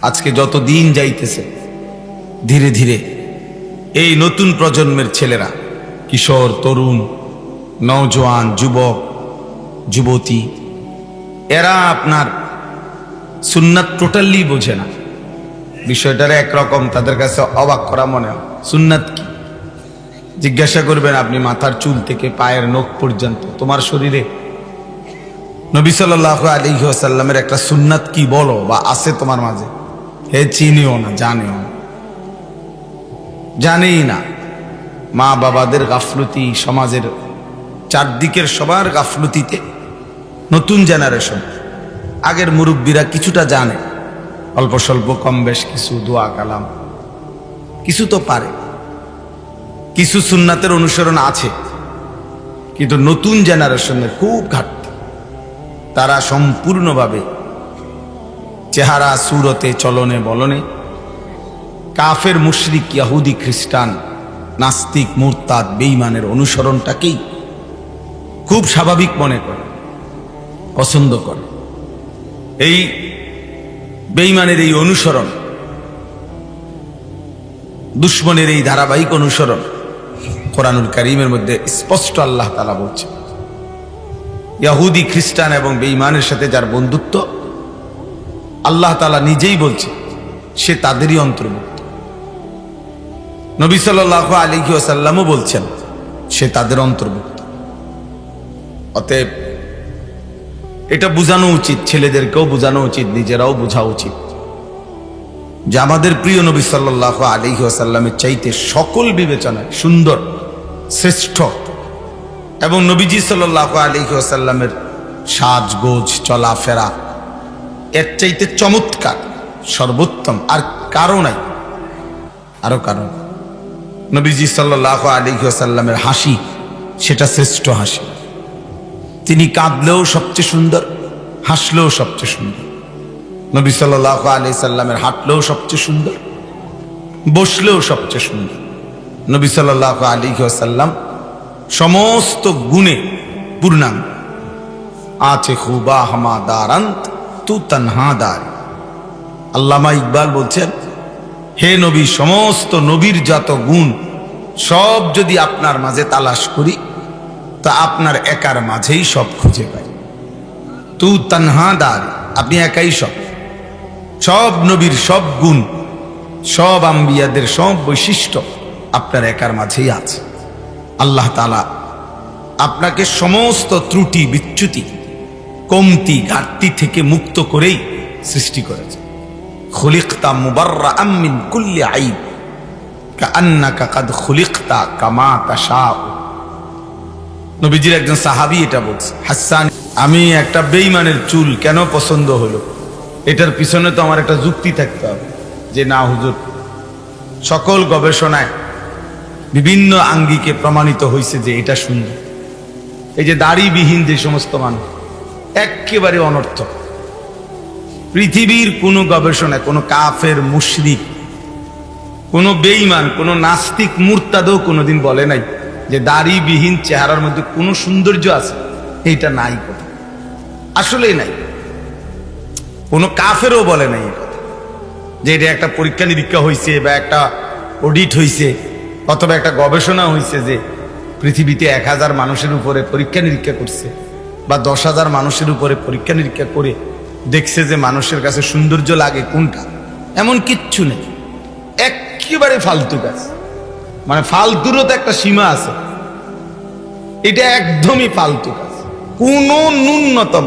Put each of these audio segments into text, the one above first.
আজকে যত দিন যাইতেছে ধীরে ধীরে এই নতুন প্রজন্মের ছেলেরা, কিশোর, তরুণ, নওজোয়ান, যুবক, যুবতী, এরা আপনার সুন্নাত টোটালি বোঝে না। বিষয়টার একরকম তাদের কাছে অবাক করা মনে হয়। সুন্নাত কি জিজ্ঞাসা করবেন আপনি, মাথার চুল থেকে পায়ের নখ পর্যন্ত তোমার শরীরে নবী সাল্লাল্লাহু আলাইহি ওয়াসাল্লামের একটা সুন্নাত কি বলো বা আছে তোমার মাঝে? হে চিনিও না, জানেও না, জানেই না। মা বাবাদের গাফলতি, সমাজের চারদিকের সবার গাফলতিতে নতুন জেনারেশন, আগের মুরব্বীরা কিছুটা জানে, অল্প স্বল্প কম বেশ কিছু দোয়া কালাম কিছু তো পারে, কিছু সুন্নাতের অনুসরণ আছে, কিন্তু নতুন জেনারেশনের খুব ঘাটতি। তারা সম্পূর্ণভাবে চেহারা, সুরতে, চলনে, বলনে কাফের, মুশরিক, ইহুদি, খ্রিস্টান, নাস্তিক, মুরতাদ, বেঈমানের অনুসরণটাকেই খুব স্বাভাবিক মনে করে, পছন্দ করে। এই বেঈমানের এই অনুসরণ, দুশ্মনের এই ধারাবাহিক অনুসরণ কোরআনুল কারীমের মধ্যে স্পষ্ট আল্লাহ তাআলা বলছেন, ইহুদি, খ্রিস্টান এবং বেঈমানের সাথে যার বন্ধুত্ব, আল্লাহ তাআলা নিজেই বলছে সে তাদেরই অন্তর্ভুক্ত। নবী সাল্লাল্লাহু আলাইহি ওয়াসাল্লামও বলছেন সে তাদের অন্তর্ভুক্ত। অতএব এটা বোঝানো উচিত, ছেলেদেরকেও বোঝানো উচিত, নিজেরাও বোঝা উচিত যে আমাদের প্রিয় নবী সাল্লাল্লাহু আলাইহি ওয়াসাল্লামের চাইতে সকল বিবেচনায় সুন্দর, শ্রেষ্ঠ এবং নবীজি সাল্লাল্লাহু আলাইহি ওয়াসাল্লামের সাজগোজ, চলাফেরা এর চাইতে চমৎকার, সর্বোত্তম আর কারো নাই, আরো কারণ। নবীজি সাল্লাল্লাহু আলাইহি ওয়াসাল্লামের হাসি সেটা শ্রেষ্ঠ হাসি। তিনি কাঁদলেও সবচেয়ে সুন্দর, হাসলেও সবচেয়ে সুন্দর। নবী সাল্লাল্লাহু আলাইহি সাল্লামের হাঁটলেও সবচেয়ে সুন্দর, বসলেও সবচেয়ে সুন্দর। নবী সাল্লাল্লাহু আলাইহি ওয়াসাল্লাম সমস্ত গুণে পূর্ণাঙ্গ। আছে খুবা হামাদারান্ত তু তানহাদার। আল্লামা ইকবাল বলছেন, হে নবী, সমস্ত নবীর যত গুণ সব যদি আপনার মাঝে তালাশ করি তা আপনার একার মাঝেই সব খুঁজে পাই। তু তানহাদার, আপনি একাই সব। সব নবীর সব গুণ, সব আম্বিয়াদের সব বৈশিষ্ট্য আপনার একার মাঝেই আছে। আল্লাহ তাআলা আপনাকে সমস্ত ত্রুটি, বিচ্যুতি, কমতি, ঘাটতি থেকে মুক্ত করেই সৃষ্টি করেছে। খুলিকতা মুবাররাআম মিন কুল্লি আইব কাআন্নাকা কাদ খুলিকতা কামা তাশাউ। নবীজির একজন সাহাবী এটা বলছে, হাসান, আমি একটা বেঈমানের চুল কেন পছন্দ হলো, এটার পিছনে তো আমার একটা যুক্তি থাকতে হবে। যে না হুজুর, সকল গবেষণায় বিভিন্ন আঙ্গিকে প্রমাণিত হয়েছে যে এটা সুন্দর। এই যে দাড়িবিহীন যে সমস্ত মানুষ, একেবারে অনর্থক। পৃথিবীর কোনো গবেষণায় কোনো কাফের, মুশরিক, কোনো বেঈমান, কোনো নাস্তিক, মুরতাদও কোনোদিন বলে নাই যে দাড়িবিহীন চেহারার মধ্যে কোনো সৌন্দর্য আছে। এইটা নাই, কথা আসলেই নাই। কোনো কাফেরও বলে নাই যে এটা একটা পরীক্ষা নিরীক্ষা হয়েছে বা একটা অডিট হয়েছে অথবা একটা গবেষণা হয়েছে যে পৃথিবীতে 1000 মানুষের উপরে পরীক্ষা নিরীক্ষা করছে বা 10,000 মানুষের উপরে পরীক্ষা নিরীক্ষা করে দেখছে যে মানুষের কাছে সৌন্দর্য লাগে কোনটা। এমন কিচ্ছু নেই, একেবারে ফালতু কাজ। মানে ফালতুরও তো একটা সীমা আছে, এটা একদমই ফালতু কাজ। কোনো ন্যূনতম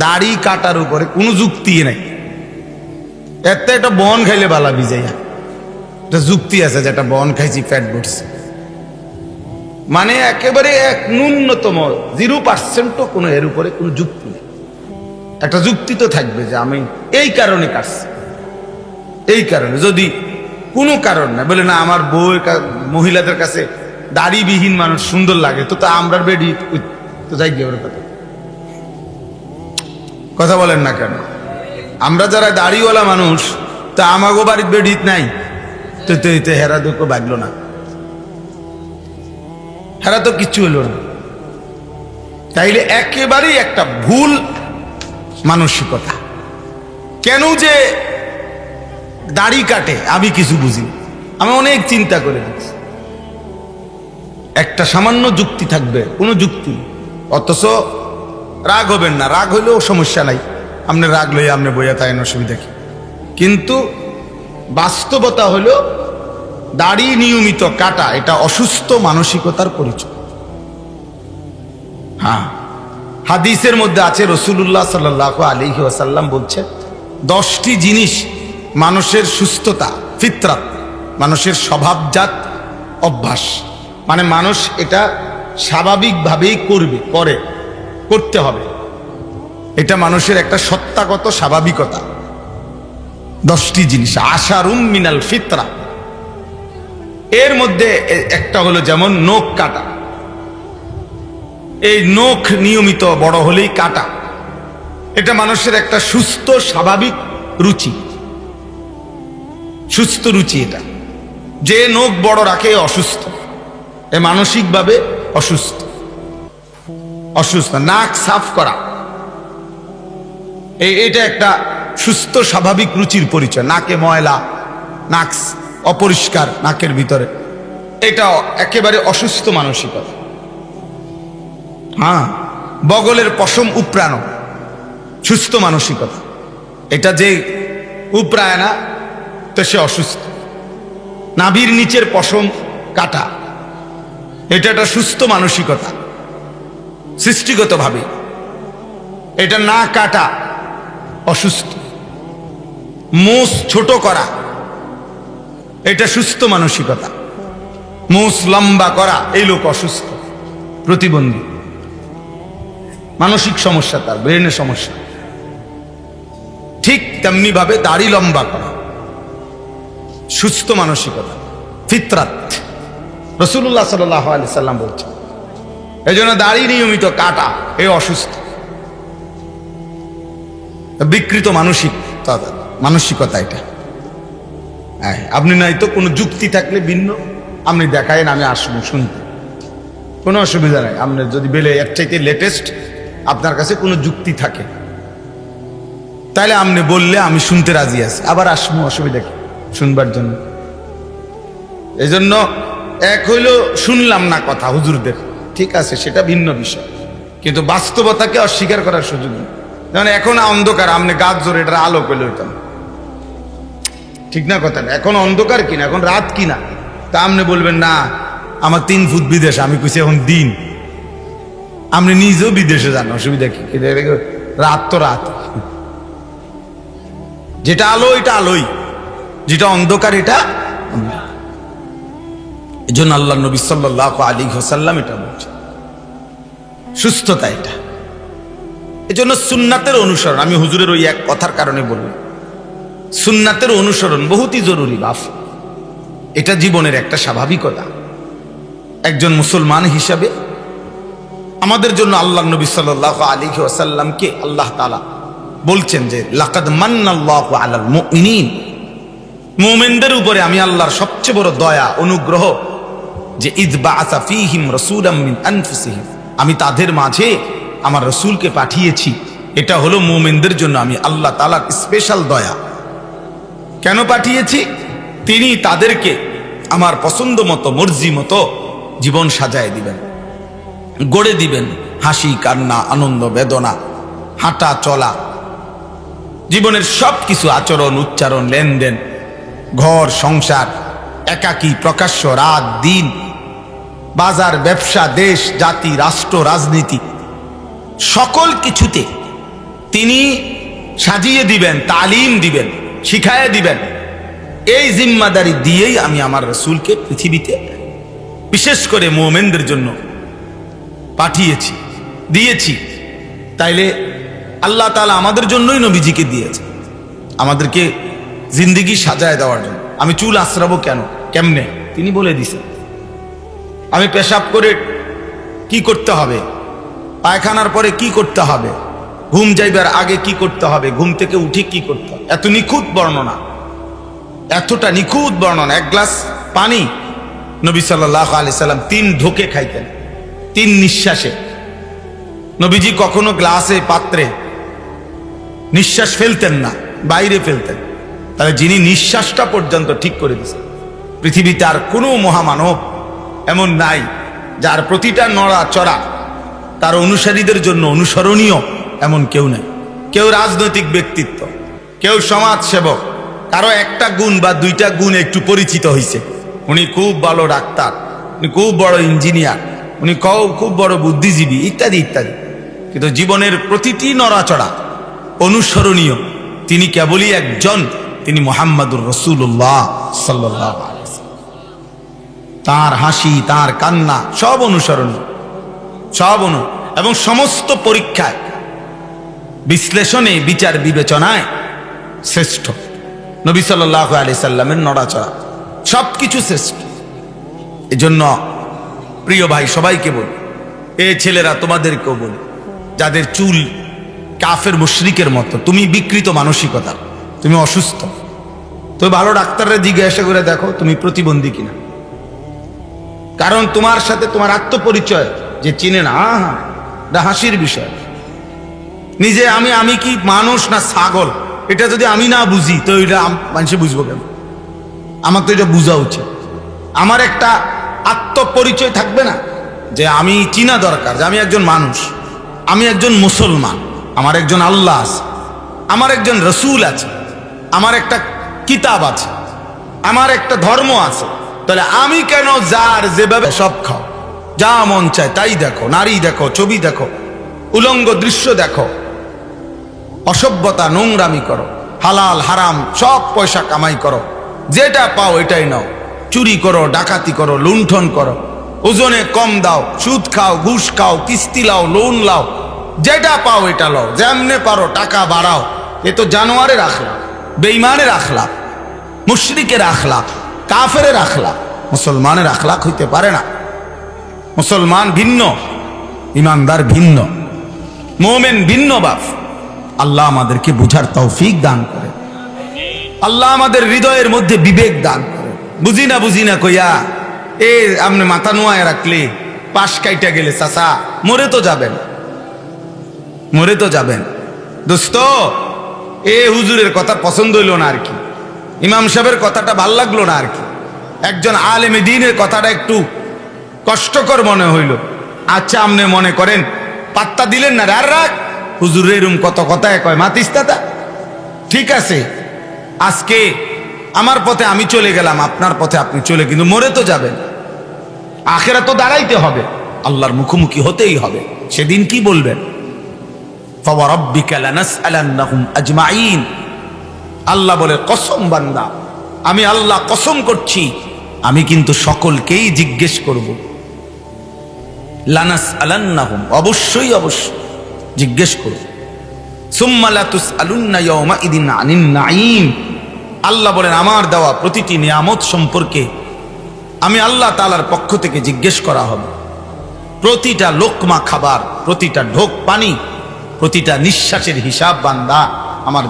দাড়ি কাটার উপরে কোনো যুক্তি নাই। এত একটা বন খাইলে বালা ভিজাইয়া একটা যুক্তি আছে যে একটা বন খাইছি ফ্যাট বসছে, মানে একেবারে এক ন্যূনতম 0% কোনো এর উপরে কোনো যুক্তি নেই। একটা যুক্তি তো থাকবে যে আমি এই কারণে কাটছি, এই কারণে। যদি কোনো কারণ না বলে না আমার বউয়ের মহিলাদের কাছে দাড়িবিহীন মানুষ সুন্দর লাগে, তো তা আমরা বেডি তো যাই গিয়ে ওর কথা বলেন না কেন? আমরা যারা দাড়িওয়ালা মানুষ, তা আমাগো বাড়ির বেডিত নাই, তো হেরা দুঃখ বাগলো না, হেরা তো কিচ্ছু হলো না। তাইলে একেবারেই একটা ভুল মানসিকতা। কেন যে দাড়ি কাটে, আমি কিছু বুঝি না। আমি অনেক চিন্তা করে দেখছি, একটা সামান্য যুক্তি থাকবে, কোনো যুক্তি, অথচ রাগ হবেন না, রাগ হইলেও সমস্যা নাই, আপনি রাগ লইয়া আপনি বইয়া তাই অসুবিধা কি। কিন্তু বাস্তবতা হলো দাড়ি নিয়মিত কাটা এটা অসুস্থ মানসিকতার পরিচয়। হ্যাঁ, হাদিসের মধ্যে আছে রাসূলুল্লাহ সাল্লাল্লাহু আলাইহি ওয়াসাল্লাম বলছেন 10টি জিনিস মানুষের সুস্থতা, ফিতরাত, মানুষের স্বভাবজাত অভ্যাস, মানে মানুষ এটা স্বাভাবিকভাবেই করতে হবে, এটা মানুষের একটা সত্তাগত স্বাভাবিকতা। 10টি জিনিস আশারুম মিনাল ফিতরা। এর মধ্যে একটা হলো যেমন নখ কাটা, এই নখ নিয়মিত বড় হলেই কাটা, এটা মানুষের একটা সুস্থ স্বাভাবিক রুচি, সুস্থ রুচি। এটা যে নখ বড় রাখে অসুস্থ, এ মানসিকভাবে অসুস্থ। নাক সাফ করা, এটা একটা সুস্থ স্বাভাবিক রুচির পরিচয়। নাকে ময়লা, নাক অপরিষ্কার নাকের ভিতরে, এটা একেবারে অসুস্থ মানসিকতা। হ্যাঁ, বগলের পশম উপড়ানো সুস্থ মানসিকতা, এটা যে উপড়ায় না তো সে অসুস্থ। নাভির নিচের পশম কাটা, এটা একটা সুস্থ মানসিকতা সৃষ্টিগতভাবে। এটা না কাটা অসুস্থ। মোষ ছোট করা, এটা সুস্থ মানসিকতা। মোষ লম্বা করা, এই লোক অসুস্থ, প্রতিবন্ধী, মানসিক সমস্যা, তার ব্রেনের সমস্যা। ঠিক তেমনি ভাবে দাড়ি লম্বা করা সুস্থ মানসিকতা, ফিতরাত। রাসূলুল্লাহ সাল্লাল্লাহু আলাইহি সাল্লাম বলছেন এই জন্য দাড়ি নিয়মিত কাটা এই অসুস্থ, বিকৃত মানসিকতা এটা। আপনি নাই তো কোনো যুক্তি থাকলে ভিন্ন আপনি দেখায়েন, আমি আসবো শুনতে, কোনো অসুবিধা নাই। আপনি যদি বেলে এর চাইতে লেটেস্ট আপনার কাছে কোনো যুক্তি থাকে তাহলে আপনি বললে আমি শুনতে রাজি আছি, আবার আসবো, অসুবিধা কি শুনবার জন্য। এই জন্য এক হইল শুনলাম না কথা হুজুরদের, ঠিক আছে, সেটা ভিন্ন বিষয়, কিন্তু বাস্তবতাকে অস্বীকার করার সুযোগ নেই। যেমন এখন অন্ধকার, আপনি গাছ জোরে এটা আলো পেলে হইতাম, ঠিক না কথা না? এখন অন্ধকার কিনা, এখন রাত কিনা, তা আপনি বলবেন না আমার 3 ফুট বিদেশ, আমি কইছি এখন দিন। আপনি নিজেও বিদেশে যান, অসুবিধা কি? রাত তো রাত, যেটা আলো এটা আলোই, যেটা অন্ধকার এটা। এই জন্য আল্লাহ নবী সাল্লাল্লাহু আলাইহি ওয়াসাল্লাম এটা বলছেন, সুস্থতা এটা। এই জন্য সুন্নাতের অনুসরণ, আমি হুজুরের ওই এক কথার কারণে বললাম, সুন্নাতের অনুসরণ বহুতই জরুরি বাপ, এটা জীবনের একটা স্বাভাবিকতা। একজন মুসলমান হিসাবে আমাদের জন্য আল্লাহ নবী সাল্লাল্লাহু আলাইহি ওয়াসাল্লামকে আল্লাহ তাআলা বলছেন যে লাকাদ মান্নাল্লাহু আলাল মুমিনিন, মুমিনদের উপরে আমি আল্লাহর সবচেয়ে বড় দয়া অনুগ্রহ যে ইয বাআসা ফীহিম রাসূলাম মিন আনফুসিহিম, আমি তাদের মাঝে আমার রাসূলকে পাঠিয়েছি। এটা হলো মুমিনদের জন্য আমি আল্লাহ তাআলার স্পেশাল দয়া। কেন পাঠিয়েছি? তিনি তাদেরকে আমার পছন্দ মতো, মর্জি মতো জীবন সাজায় দিবেন, গড়ে দিবেন, হাসি কান্না আনন্দ বেদনা, হাঁটা চলা, জীবনের সব কিছু, আচরণ উচ্চারণ লেনদেন, ঘর সংসার, একাকী প্রকাশ্য, রাত দিন, বাজার ব্যবসা, দেশ জাতি রাষ্ট্র রাজনীতি, সকল কিছুতে তিনি সাজিয়ে দিবেন, তালিম দিবেন, শিখায় দিবেন। এই জিম্মাদারি দিয়েই আমি আমার রাসূলকে পৃথিবীতে বিশেষ করে মুমিনদের জন্য পাঠিয়েছি, দিয়েছি। তাইলে আল্লাহ তাআলা আমাদের জন্যই নবীজিকে দিয়েছে, আমাদেরকে জিন্দেগি সাজায় দেওয়ার জন্য। আমি চুল আঁচড়াবো কেন, কেমনে, তিনি বলে দিছেন। আমি পেশাব করে কি করতে হবে, পায়খানার পরে কি করতে হবে, ঘুম যাইবার আগে কি করতে হবে, ঘুম থেকে উঠে কি করতে হবে, এত নিখুঁত বর্ণনা, এতটা নিখুঁত বর্ণনা। 1 গ্লাস পানি নবী সাল্লাল্লাহু আলাইহি সাল্লাম 3 ঢোকে খাইতেন, 3 নিঃশ্বাসে। নবীজি কখনো গ্লাসে পাত্রে নিঃশ্বাস ফেলতেন না, বাইরে ফেলতেন। তাহলে যিনি নিঃশ্বাসটা পর্যন্ত ঠিক করে দিয়েছেন, পৃথিবীতে আর কোনো মহামানব এমন নাই যার প্রতিটা নড়াচড়া তার অনুসারীদের জন্য অনুসরণীয়, এমন কেউ নাই। কেউ রাজনৈতিক ব্যক্তিত্ব, কেউ সমাজ সেবক, কারো একটা গুণ বা দুইটা গুণ একটু পরিচিত হয়েছে, উনি খুব ভালো ডাক্তার, উনি খুব বড় ইঞ্জিনিয়ার, উনি খুব বড় বুদ্ধিজীবী, ইত্যাদি ইত্যাদি। কিন্তু জীবনের প্রতিটি নড়াচড়া অনুসরণীয় তিনি কেবলই একজন, তিনি মুহাম্মাদুর রাসূলুল্লাহ সাল্লাল্লাহু আলাইহি ওয়াসাল্লাম। তার হাসি, তার কান্না সব অনুসরণীয়, সব এবং সমস্ত পরীক্ষায়, বিশ্লেষণে, বিচার বিবেচনায় শ্রেষ্ঠ নবী সাল্লাল্লাহু আলাইহি সাল্লামের নড়াচড়া সবকিছু শ্রেষ্ঠ। এজন্য প্রিয় ভাই, সবাইকে বলি, এ ছেলেরা তোমাদেরকেও বলি, যাদের চুল কাফের মুশরিকের মতো, তুমি বিকৃত মানসিকতার, তুমি অসুস্থ, তুমি ভালো ডাক্তাররা জিজ্ঞাসা করে দেখো তুমি প্রতিবন্ধী কিনা। কারণ তোমার সাথে তোমার আত্মপরিচয় যে চিনে না, এটা হাসির বিষয়। নিজে আমি কি মানুষ না ছাগল, এটা যদি আমি না বুঝি তো এটা মানুষে বুঝবো কেন? আমার তো এটা বোঝা উচিত। আমার একটা আত্মপরিচয় থাকবে না, যে আমি চিনা দরকার যে আমি একজন মানুষ, আমি একজন মুসলমান, আমার একজন আল্লাহ আছে, আমার একজন রসুল আছে, আমার একটা কিতাব আছে, আমার একটা ধর্ম আছে। তাহলে আমি কেন যার যেভাবে সব খাও, যা মন চায় তাই দেখো, নারী দেখো, ছবি দেখো, উলঙ্গ দৃশ্য দেখো, অসভ্যতা নোংরামি করো, হালাল হারাম সব পয়সা কামাই করো, যেটা পাও এটাই নাও, চুরি করো, ডাকাতি করো, লুণ্ঠন করো, ওজনে কম দাও, সুদ খাও, ঘুষ খাও, কিস্তি লাও, লোন লাও, যেটা পাও এটা লাও, যেমনে পারো টাকা বাড়াও। এ তো জানোয়ারের আখলাক, বেঈমানের আখলাক, মুশরিকের আখলাক, কাফেরের আখলাক। মুসলমানের আখলাক হইতে পারে না। মুসলমান ভিন্ন, ইমানদার ভিন্ন, মুমিন ভিন্ন। বাপ আল্লাহ আমাদেরকে বুঝার তৌফিক দান করে, আল্লাহ আমাদের হৃদয়ের মধ্যে বিবেক দান করে। বুঝি না কইয়া এ আপনি মাথা নোয়ায় রাখলে পাশ কাইটা গেলে চাচা মরে তো যাবেন, মরে তো যাবেন। দোস্ত, এ হুজুরের কথা পছন্দ হইল না আর কি, ইমাম সাহেবের কথাটা ভাল লাগলো না আর কি, একজন আলেমে দ্বীনের কথাটা একটু কষ্টকর মনে হইল। আচ্ছা, আপনি মনে করেন পাত্তা দিলেন না, আর রাখ হুজুর এরম কত কথায় কয় মাতিস দাদা, ঠিক আছে আজকে আমার পথে আমি চলে গেলাম, আপনার পথে আপনি চলে, কিন্তু মরে তো যাবেন, আখেরা তো দাঁড়াইতে হবে, আল্লাহর মুখোমুখি হতেই হবে। সেদিন কি বলবেন? ফাওয়ারাব্বিকা লানাসআলান্নাহুম আজমাইন। আল্লাহ বলে, কসম বান্দা, আমি আল্লাহ কসম করছি, আমি কিন্তু সকলকেই জিজ্ঞেস করব। লানাসআলান্নাহুম, অবশ্যই জিজ্ঞেস করব। সুম্মা লাতুসআলুন্না ইয়াওমাইদিন আনিন নাঈম। আল্লাহ বলেন, আমার দেওয়া প্রতিটি নিয়ামত সম্পর্কে আমি আল্লাহ তাআলার পক্ষ থেকে জিজ্ঞেস করা হবে। প্রতিটা লোকমা খাবার, প্রতিটা ঢোক পানি, প্রতিটা নিঃশ্বাসের হিসাব বান্দা আমার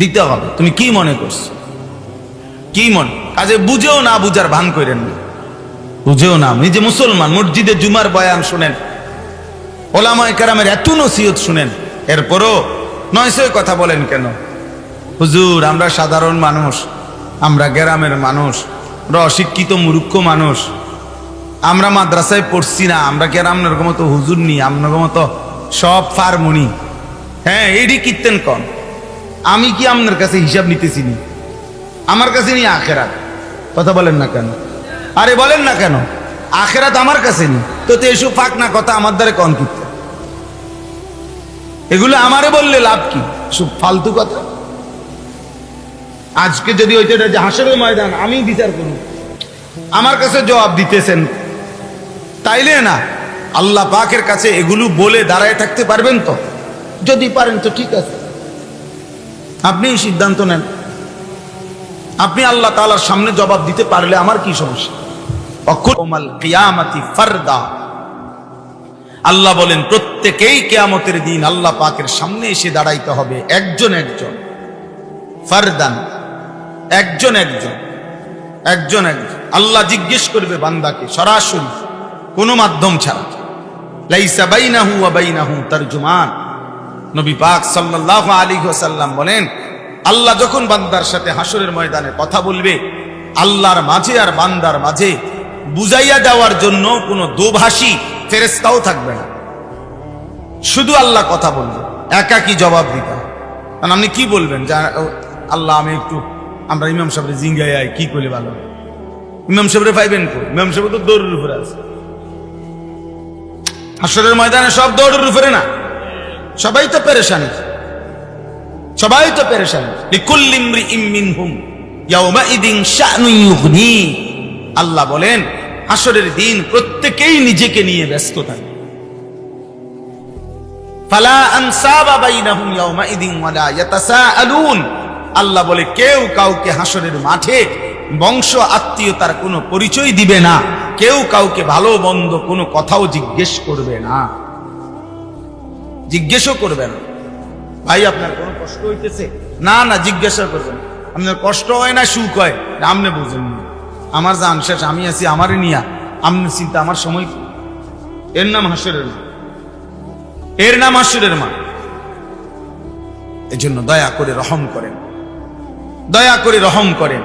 দিতে হবে। তুমি কি মনে করছো? কি মনে? কাজে বুঝেও না বুঝার ভান করেন না, বুঝেও না। নিজে মুসলমান, মসজিদে জুমার বয়ান শুনেন, ওলামায়ে কেরামের এত নসিহত শুনেন, এরপরও নয়সয় কথা বলেন কেন? হুজুর, আমরা সাধারণ মানুষ, আমরা গ্রামের মানুষ, আমরা অশিক্ষিত মূর্খ মানুষ, আমরা মাদ্রাসায় পড়ছি না, আমরা কি আর আপনার মতো হুজুর নি, আপনার মতো সব ফার্মুনি? হ্যাঁ, এডি কীর্তেন কন, আমি কি আপনার কাছে হিসাব নিতেছি নি? আমার কাছে নি আখেরাত। কথা বলেন না কেন? আরে বলেন না কেন? আখেরাত আমার কাছে নি, তো এসব ফাঁক না কথা আমার দ্বারা কন কীর্তেন, এগুলো আমারে বললে লাভ কি? সব ফালতু কথা। আজকে যদি ওইটা যে হাসরের ময়দান আমি বিচার করব, আমার কাছে জবাব দিতেছেন, তাইলে না আল্লাহ পাকের কাছে এগুলো বলে দাঁড়ায় থাকতে পারবেন? তো যদি পারেন তো ঠিক আছে, আপনি সিদ্ধান্ত নেন। আপনি আল্লাহ তাআলার সামনে জবাব দিতে পারলে আমার কি সমস্যা? ওয়াকুল কিয়ামাতি ফারদা। আল্লাহ বলেন, প্রত্যেকেই কিয়ামতের দিন আল্লাহ পাকের সামনে এসে দাঁড়াইতে হবে, একজন একজন, ফারদান, একজন একজন। আল্লাহ জিজ্ঞেস করবে বান্দাকে সরাসরি, কোনো মাধ্যম ছাড়া। লাইসা বাইনাহু ওয়া বাইনাহু তারজুমান। নবী পাক সাল্লাল্লাহু আলাইহি ওয়াসাল্লাম বলেন, আল্লাহ যখন বান্দার সাথে হাসরের ময়দানে কথা বলবে, আল্লাহর মাঝে আর বান্দার মাঝে বুঝাইয়া দেওয়ার জন্য কোনো দোভাষী ফেরেশতাও থাকবে না, শুধু আল্লাহ কথা বলবে, একাকি জবাব দিতে হবে। কারণ আপনি কি বলবেন যে আল্লাহ আমি একটু, আমরা ইমাম সাহেবের জিঙ্গায় কি করলে ভালো, ইমাম সাহেবরে পাইবেন কই? ইমাম সাহেব তো দৌড়ের উপরে আছে। হাসরের ময়দানে সব দৌড়ের উপরে না, সবাই তো পেরেশানি, সবাই তো পেরেশানি। লিকুল্লি ইমরিইম মিনহুম ইয়াওমাইদিন শা'নুন ইউগনি। আল্লাহ বলেন হাসরের দিন প্রত্যেকেই নিজেকে নিয়ে ব্যস্ত থাকে। ফালা আনসাবা বাইনাহুম ইয়াওমাইদিন ওয়ালা ইয়াতাসাআলুন। আল্লাহ বলে কেউ কাউকে হাসরের মাঠে বংশ আত্মীয়তার কোনো পরিচয় দিবে না, কেউ কাউকে ভালো মন্দ কোনো কথাও জিজ্ঞেস করবে না, জিজ্ঞেসও করবে না। ভাই আপনার কোনো কষ্ট হইতেছে? না না, জিজ্ঞাসা করবেন। আপনার কষ্ট হয় না সুখ হয়? আমনে বুঝেন, আমার জান শেষ, আমি আছি আমারে নিয়া, আমনে চিন্তা, আমার সময়। এর নাম হাসরের মা, এর নাম হাসরের মা। এই জন্য দয়া করে রহম করেন, দয়া করে রহম করেন।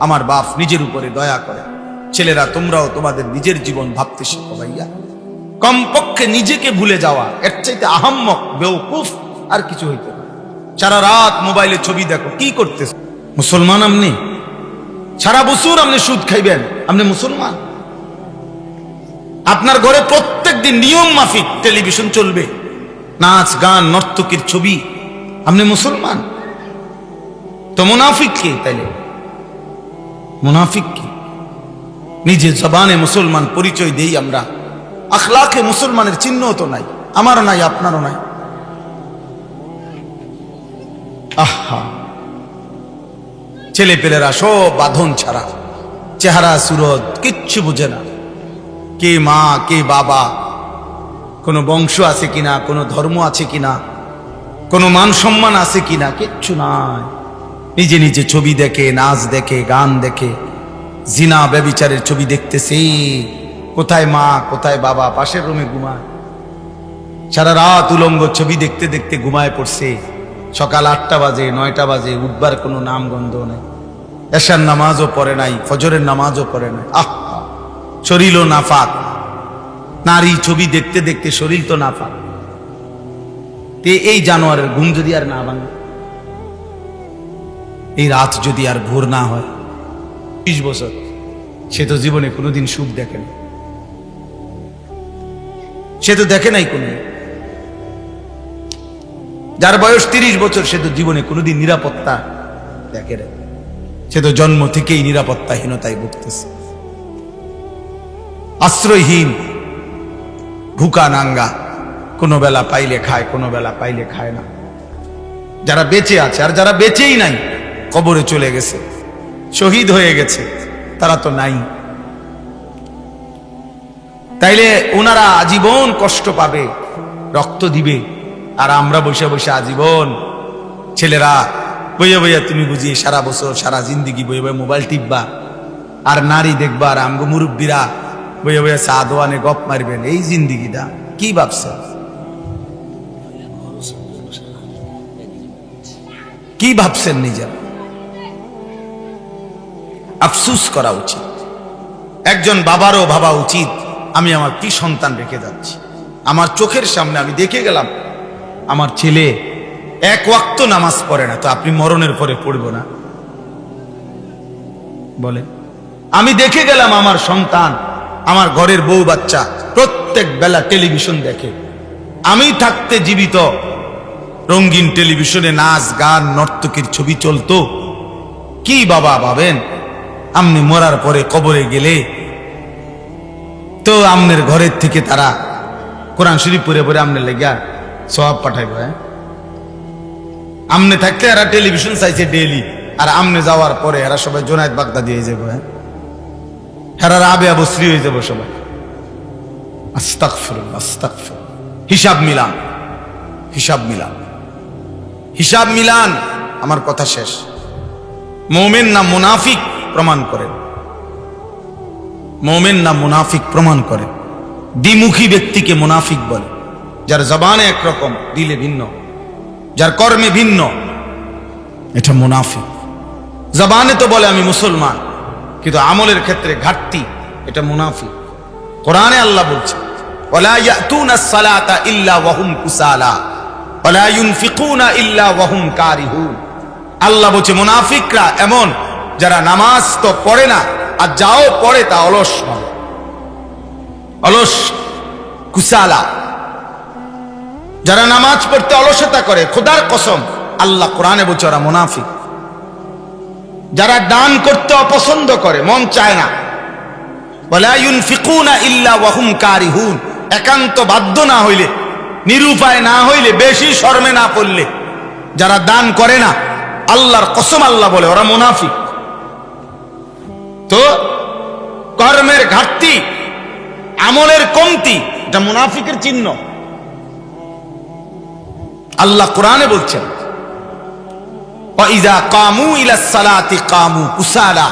আমার বাপ নিজের উপরে দয়া করে। ছেলেরা তোমরাও তোমাদের নিজের জীবন ভাবতে শিখো ভাইয়া। কমপক্ষে নিজেকে ভুলে যাওয়া এর চাইতে আহাম্মক বেওকুফ আর কিছু হইতে পারে। সারা রাত মোবাইলে ছবি দেখো, কি করতেছ? মুসলমান আপনি? সারা বছর আপনি সুদ খাইবেন, আপনি মুসলমান? আপনার ঘরে প্রত্যেক দিন নিয়ম মাফিক টেলিভিশন চলবে, নাচ গান নর্তকীর ছবি, আপনি মুসলমান? তো মুনাফিক কে তাইলে? মুনাফিক কি? নিজে জবানে মুসলমান পরিচয় দেই আমরা, আখলাকে মুসলমানের চিহ্ন তো নাই, আমারও নাই, আপনারও নাই। আহা, ছেলে পেলেরা সব বাঁধন ছাড়া, চেহারা সুরত কিচ্ছু বুঝে না, কে মা কে বাবা, কোনো বংশ আছে কিনা, কোনো ধর্ম আছে কিনা, কোনো মান সম্মান আছে কিনা, কিচ্ছু নাই। নিজে নিজে ছবি দেখে, নাচ দেখে, গান দেখে, জিনা ব্যভিচারের ছবি দেখতেছে। কোথায় মা কোথায় বাবা? পাশের রুমে ঘুমায়, সারা রাত উলঙ্গ ছবি দেখতে দেখতে ঘুমায় পড়ছে। সকাল 8টা বাজে 9টা বাজে, উঠবার কোনো নাম গন্ধ নেই। এশার নামাজও পড়ে নাই, ফজরের নামাজও পড়ে নাই। আহা, শরীরও নাফাক। নারী ছবি দেখতে দেখতে শরীর তো নাফাক। এই জানোয়ারের ঘুম যদি আর না ভাঙে, এই রাত যদি আর ভোর না হয়, 30 বছর, সে তো জীবনে কোনোদিন সুখ দেখে না, সে তো দেখে নাই কোনো। যার বয়স 30 বছর, সে তো জীবনে কোনোদিন নিরাপত্তা দেখে না, সে তো জন্ম থেকেই নিরাপত্তাহীনতায় ভুগতেছে, আশ্রয়হীন, ভুকা নাঙ্গা, কোনো বেলা পাইলে খায়, কোনো বেলা পাইলে খায় না। যারা বেঁচে আছে আর যারা বেঁচেই নাই, কবরে চলে গেছে, শহীদ হয়ে গেছে, তারা তো নাই। তাইলে ওনারা আজীবন কষ্ট পাবে, রক্ত দিবে, আর আমরা বসে বসে আজীবন, ছেলেরা বইয়া বইয়া, তুমি বুঝি সারা বছর সারা জিন্দিগি বইয়া বইয়া মোবাইল টিপবা, আর নারী দেখবা, আর আমগো মুরব্বীরা বইয়া বইয়া চা দোয়ানে গপ মারবেন। এই জিন্দিগিটা কি ভাবছে? কি ভাবছেন নিজের? আফসুস করা উচিত। একজন বাবারও ভাবা উচিত, আমি আমার কি সন্তান রেখে যাচ্ছি। আমার চোখের সামনে আমি দেখে গেলাম আমার ছেলে এক ওয়াক্ত নামাজ পড়ে না, তো আপনি মরণের পরে পড়বো না বলে? আমি দেখে গেলাম আমার সন্তান, আমার ঘরের বউ বাচ্চা প্রত্যেক বেলা টেলিভিশন দেখে, আমি থাকতে জীবিত রঙিন টেলিভিশনে নাচ গান নর্তকীর ছবি চলতো, কি বাবা ভাবেন? আমনি মরার পরে কবরে গেলে তো আমনের ঘরের থেকে তারা কোরআন শরীফ পড়ে পড়ে আমনে লেগা সওয়াব পাঠাইব। আমনে থাকতে এরা টেলিভিশন চাইছে ডেইলি, আর আমনে যাওয়ার পরে এরা সবাই জোনায়েত বাগদাদি হয়ে যাবে, এরা রাবে আবশ্রী হয়ে যাবো সবাই। আস্তাগফিরুল্লাহ, আস্তাগফিরুল্লাহ। হিসাব মিলান, হিসাব মিলান, হিসাব মিলান। আমার কথা শেষ। মুমিন না মুনাফিক প্রমাণ করেন, মুমিন না মুনাফিক প্রমাণ করেন। দ্বিমুখী ব্যক্তিকে মুনাফিক বলে, যার জবানে একরকম দিলে ভিন্ন, যার কর্মে ভিন্ন। এটা মুনাফিক। জবানে তো বলে আমি মুসলমান, কিন্তু আমলের ক্ষেত্রে ঘাটতি, এটা মুনাফিক। কোরআনে আল্লাহ বলছে ওয়ালা ইয়াতুনাস সালাতা ইল্লা ওয়া হুম কুসালা ওয়ালা ইউনফিকুনা ইল্লা ওয়া হুম কারিহুন। আল্লাহ বলছে মুনাফিকরা এমন যারা নামাজ তো পড়ে না, আর যাও পড়ে তা অলস ভাবে, অলস কুসালা। যারা নামাজ পড়তে অলসতা করে, খোদার কসম আল্লাহ কোরআনে বলছে ওরা মুনাফিক। যারা দান করতে অপছন্দ করে, মন চায় না, ওয়ালা ইউনফিকুনা ইল্লা ওয়া হুম কারিহুন, একান্ত বাধ্য না হইলে, নিরুপায় না হইলে, বেশি শর্মে না পড়লে যারা দান করে না, আল্লাহর কসম আল্লাহ বলে ওরা মুনাফিক। তো কর্মের ঘাটতি, আমলের কমতি, এটা মুনাফিকের চিহ্ন। আল্লাহ কোরআনে বলছেন ওয়াইযা কামু ইলাস সালাতি কামু কুসালা।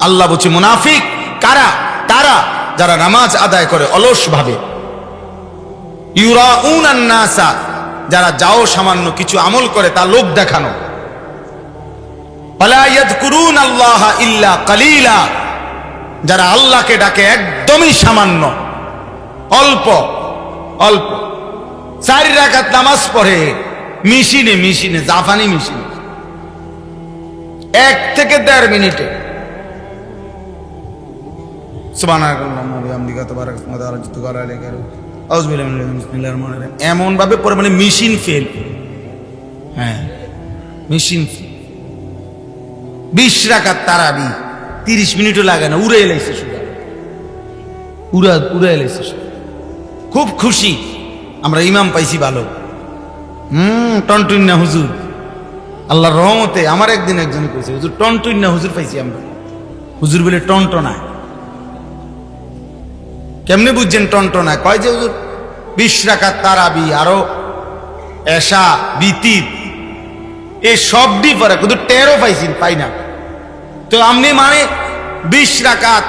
আল্লাহ বলছে মুনাফিক কারা? তারা যারা নামাজ আদায় করে অলস ভাবে। ইউরাউনান নাসা, যারা যাও সামান্য কিছু আমল করে তা লোক দেখানো। ওয়ালা ইয়াযকুরুনাল্লাহা ইল্লা কালিলা, যারা আল্লাহকে ডাকে একদমই সামান্য, অল্প অল্প। 4 রাকাত নামাজ পড়ে মিশিনে মিশিনে, জাফানি মিশিনে, 1 থেকে 1.5 মিনিটে। এমন ভাবে পরে মানে মেশিন ফেল। হ্যাঁ, মেশিন ফেল। 20 রাকাত তারাবি 30 মিনিটও লাগে না, উড়ে এলাইছে শুধু, উড়ে এলাইছে। খুব খুশি আমরা, ইমাম পাইছি ভালো। টনটুন্না হুজুর, আল্লাহর রহমতে। আমার একদিন একজনে কইছে হুজুর টনটুন্না হুজুর পাইছি আমরা। হুজুর বলে টনটনায়। কেমনে বুঝছেন টনটনায়? কয় যে হুজুর 20 রাকাত তারাবি, আরো এশা, বিতির, এই সব ডি পরে কিন্তু 13 পাইছি, পাই না। তো আপনি মানে 20 রাকাত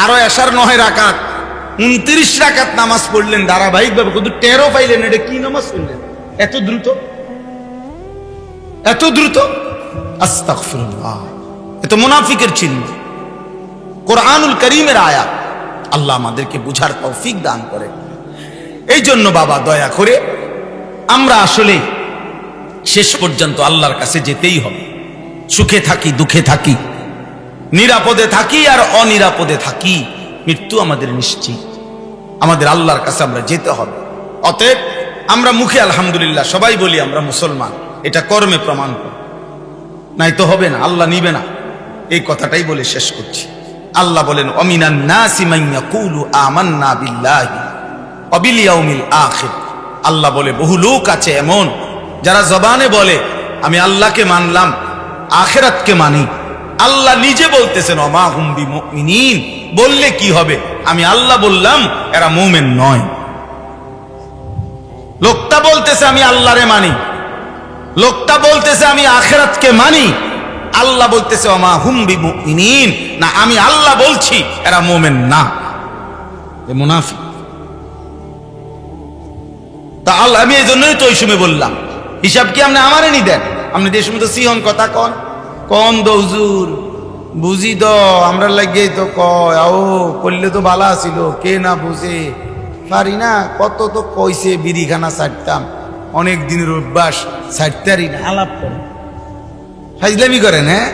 আরো এশার 9 রাকাত 29 রাকাত নামাজ পড়লেন ধারাবাহিক ভাবে, কিন্তু 13 পাইলেন। এটা কি নামাজ পড়লেন এত দ্রুত, এত দ্রুত? আস্তাগফিরুল্লাহ। এত মুনাফিকের চিহ্ন। কোরআনুল কারীমের আয়াত। আল্লাহ আমাদেরকে বুঝার তৌফিক দান করে। এই জন্য বাবা দয়া করে আমরা আসলে শেষ পর্যন্ত আল্লাহর কাছে যেতেই হবে। সুখে থাকি, দুঃখে থাকি, নিরাপদে থাকি আর অনিরাপদে থাকি, মৃত্যু আমাদের নিশ্চিত। আমাদের আল্লাহর কাছে আমরা যেতে হবে। অতএব আমরা মুখে আলহামদুলিল্লাহ সবাই বলি আমরা মুসলমান, এটা কর্মে প্রমাণ করি, নাই তো হবে না, আল্লাহ নিবে না। এই কথাটাই বলে শেষ করছি। আল্লাহ বলেন অমিনান নাসি মান ইয়াকুলু আমান্না বিল্লাহি ওয়া বিল ইয়াউমিল আখির। আল্লাহ বলে বহু লোক আছে এমন যারা জবানে বলে আমি আল্লাহকে মানলাম, আখিরাতকে মানি। আল্লাহ নিজে বলতেছেন ওমা হুম বিমুমিনিন, বললে কি হবে? আমি আল্লাহ বললাম, এরা মুমিন নয়। লোকটা বলতেছে আমি আল্লাহরে মানি, লোকটা বলতেছে আমি আখিরাতকে মানি, আল্লাহ বলতেছে ওমা হুম বিমুমিনিন, না আমি আল্লাহ বলছি এরা মুমিন না, এ মুনাফিক। তা আল্লাহ, আমি এই জন্যই তো ওই সময় বললাম হিসাব কি আপনি আমারে নি দেন? আপনি যে সময় তো সিহন কথা কন দো হুজুর, বুঝি তো আমরা লাগেই তো কয় ও করলে তো ভালো ছিল, কে না বুঝে পারি না। কত তো কইছে বিড়িখানা ছাড়তাম, অনেক দিনের অভ্যাস, ছাড়তারি না। আলাপ করে ফাজলামি করেন, হ্যাঁ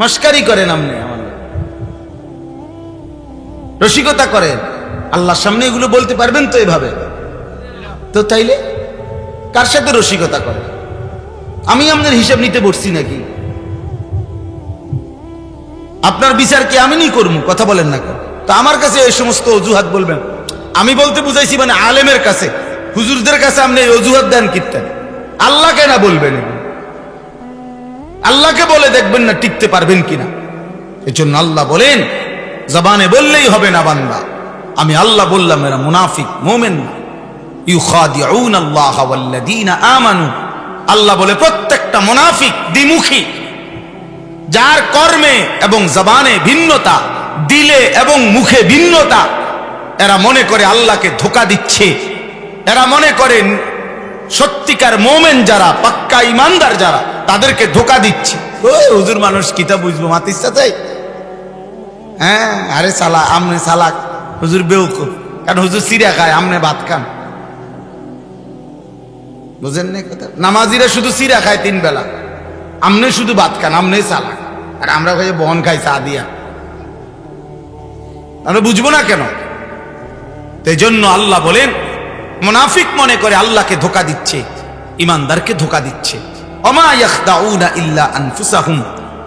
মস্কারি করেন, আপনি আমার রসিকতা করেন। আল্লাহর সামনে এগুলো বলতে পারবেন তো এভাবে? তো তাইলে কার সাথে রসিকতা করেন? আমি আপনার হিসাব নিতে বসছি নাকি? আপনার বিচার কি আমি নি করবো? কথা বলেন না কেন? তো আমার কাছে এই সমস্ত অজুহাত বলবেন? আমি বলতে বুঝাইছি মানে আলেমের কাছে, হুজুরদের কাছে আপনি এই অজুহাত দেন কীর্তেন। আল্লাহকে না বলবেন, আল্লাহকে বলে দেখবেন না টিকতে পারবেন কিনা। এই জন্য আল্লাহ বলেন জবানে বললেই হবে না বান্দা আমি আল্লাহ বললাম, এরা মুনাফিক, মুমিন না। ইউখাদিউন আল্লাহ ওয়াল্লাযীনা আমানু। আল্লাহ বলে প্রত্যেকটা মুনাফিক দ্বিমুখী, যার কর্মে এবং জবানে ভিন্নতা, দিলে এবং মুখে ভিন্নতা। এরা মনে করে আল্লাহকে ধোঁকা দিচ্ছে, এরা মনে করে সত্যিকার মোমেন যারা, পাক্কা ইমানদার যারা, তাদেরকে ধোকা দিচ্ছে। ওই হুজুর মানুষ কিতা বুঝবো, মাতির সাথে হ্যাঁ, আরে সালা আমনে সালাক, হুজুর বেউকুফ, কারণ হুজুর সিরা খায়, আমনে ভাত খান। বুঝেন না কথা? নামাজিরা শুধু সিরা খায় 3 বেলা, আমনে শুধু ভাত খান, আমনে চালাক, আর আমরা খাই বহন খাই চা দিয়া। আমরা বুঝবো না কেন? এই জন্য আল্লাহ বলেন, মুনাফিক মনে করে আল্লাহকে ধোকা দিচ্ছে, ইমানদারকে ধোকা দিচ্ছে। ওমা ইয়াখদাউনা ইল্লা আনফুসাহুম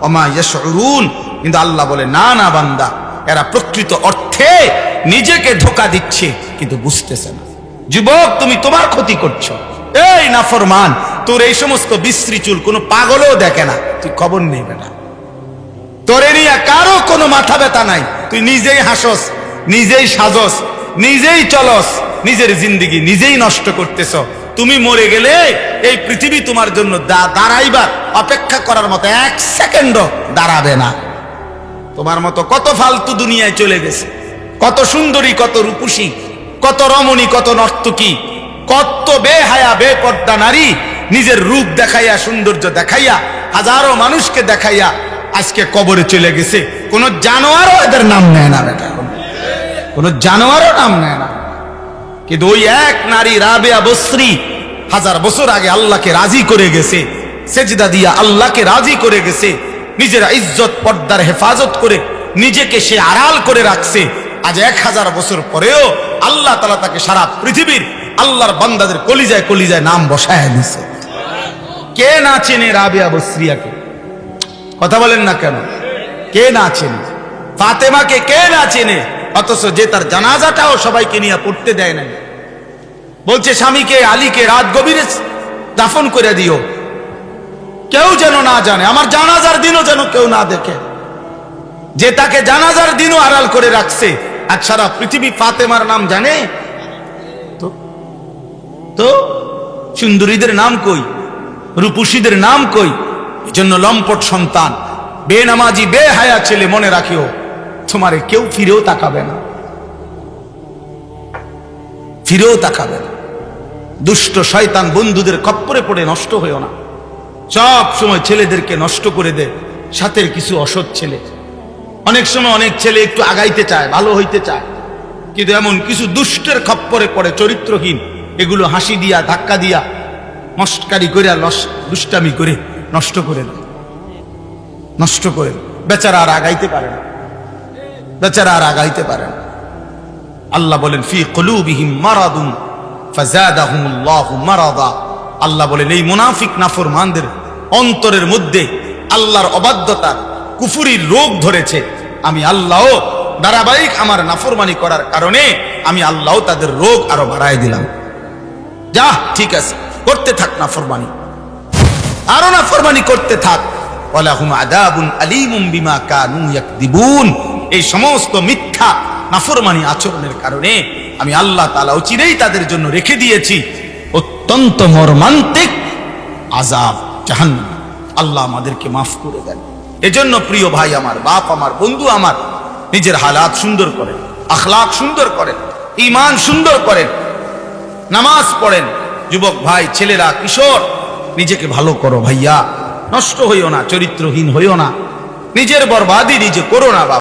ওমা ইয়াশউরুন। কিন্তু আল্লাহ বলে, না না বান্দা, এরা প্রকৃত অর্থে নিজেকে ধোকা দিচ্ছে, কিন্তু বুঝতেছে না। যুবক, তুমি তোমার ক্ষতি করছো। এই নাফরমান, তোর এই সমস্ত বিশ্রী চুল কোনো পাগলও দেখে না, তুই খবর নেই বেটা। তোরে নিয়ে কারো কোনো মাথা ব্যথা নাই, তুই নিজেই হাসস, নিজেই সাজস, নিজেই চলস, নিজের জিন্দেগি নিজেই নষ্ট করতেছ। তুমি মরে গেলে এই পৃথিবী তোমার জন্য দাঁড়াইবার অপেক্ষা করার মতো 1 সেকেন্ডও দাঁড়াবে না। তোমার মতো কত ফালতু দুনিয়ায় চলে গেছে, কত সুন্দরী, কত রূপসী, কত রমণী, কত নর্তকী, কত বেহায়া বেপর্দা নারী নিজের রূপ দেখাইয়া, সৌন্দর্য দেখাইয়া, হাজারো মানুষকে দেখাইয়া আজকে কবরে চলে গেছে। কোন জানোয়ারও এদের নাম নেয় না বেটা, কোন জানোয়ারও নাম নেয় না। কিন্তু ওই এক নারী রাবেয়া বসরি 1000 বছর আগে আল্লাহকে রাজি করে গেছে, সেজদা দিয়া আল্লাহকে রাজি করে গেছে, নিজের ইজ্জত পর্দার হেফাজত করে নিজেকে সে আড়াল করে রাখছে। আজ 1000 বছর পরেও আল্লাহ তাআলা তাকে সারা পৃথিবীর আল্লাহর বান্দাদের কলিজায় কলিজায় নাম বসায় দিছে। কে না চেনে রাবেয়া বসরিয়াকে? কথা বলেন না কেন? কে না চেনে? ফাতেমাকে কে না চেনে? অথচ যে তার জানাজাটাও সবাইকে নিয়ে পড়তে দেয় না, বলছে স্বামীকে আলীকে রাত গভীরে দাফন করে দিও, কেউ যেন না জানে, আমার জানাজার দিনও যেন কেউ না দেখে। যে তাকে জানাজার দিনও আড়াল করে রাখছে, আর সারা পৃথিবী ফাতেমার নাম জানে। তো সুন্দরীদের নাম কই? রূপসীদের নাম কই? এজন্য লম্পট সন্তান, বেনামাজি, বেহায়া ছেলে, মনে রাখিও, তোমারে কেউ ফিরেও তাকাবে না, ফিরেও তাকাবে না। দুষ্ট শয়তান বন্ধুদের খপ্পরে পড়ে নষ্ট হয়েও না। সব সময় ছেলেদেরকে নষ্ট করে দেয় সাথের কিছু অসৎ ছেলে। অনেক সময় অনেক ছেলে একটু আগাইতে চায়, ভালো হইতে চায়, কিন্তু এমন কিছু দুষ্টের খপ্পরে পড়ে, চরিত্রহীন, এগুলো হাসি দিয়া, ধাক্কা দিয়া, মস্কারি করে, দুষ্টামি করে নষ্ট করে দেয়, নষ্ট করে। বেচারা আর আগাইতে পারে না, বেচারা আর আগাইতে পারে না। আল্লাহ বলেন, ফি কুলুবিহিম মারাদুন ফাযাদাহুমুল্লাহু মারাদা। আল্লাহ বলেন, এই মুনাফিক নাফরমানদের অন্তরের মধ্যে আল্লাহর অবাধ্যতার, কুফরির রোগ ধরেছে। আমি আল্লাহ ধারাবাহিক আমার নাফরমানি করার কারণে আমি আল্লাহ তাদের রোগ আরো বাড়ায় দিলাম। যা, ঠিক আছে, করতে থাক নাফরমানি, আরো নাফরমানি করতে থাক। ওয়ালাহুম আযাবুন আলীমুম বিমা কানু ইয়াকদিবুন। এই সমস্ত মিথ্যা নাফরমানি আচরণের কারণে আমি আল্লাহ তাআলা চিরেই তাদের জন্য রেখে দিয়েছি অত্যন্ত মর্মান্তিক আযাব, জাহান্নাম। আল্লাহ আমাদেরকে মাফ করে দেন। এজন্য প্রিয় ভাই আমার, বাপ আমার, বন্ধু আমার, নিজের হালাত সুন্দর করেন, আখলাক সুন্দর করেন, ঈমান সুন্দর করেন, নামাজ পড়েন। যুবক ভাই, ছেলেরা, কিশোর, নিজেকে ভালো করো ভাইয়া, নষ্ট হইও না, চরিত্রহীন হইও না, নিজের বরবাদি নিজে করো না বাবা।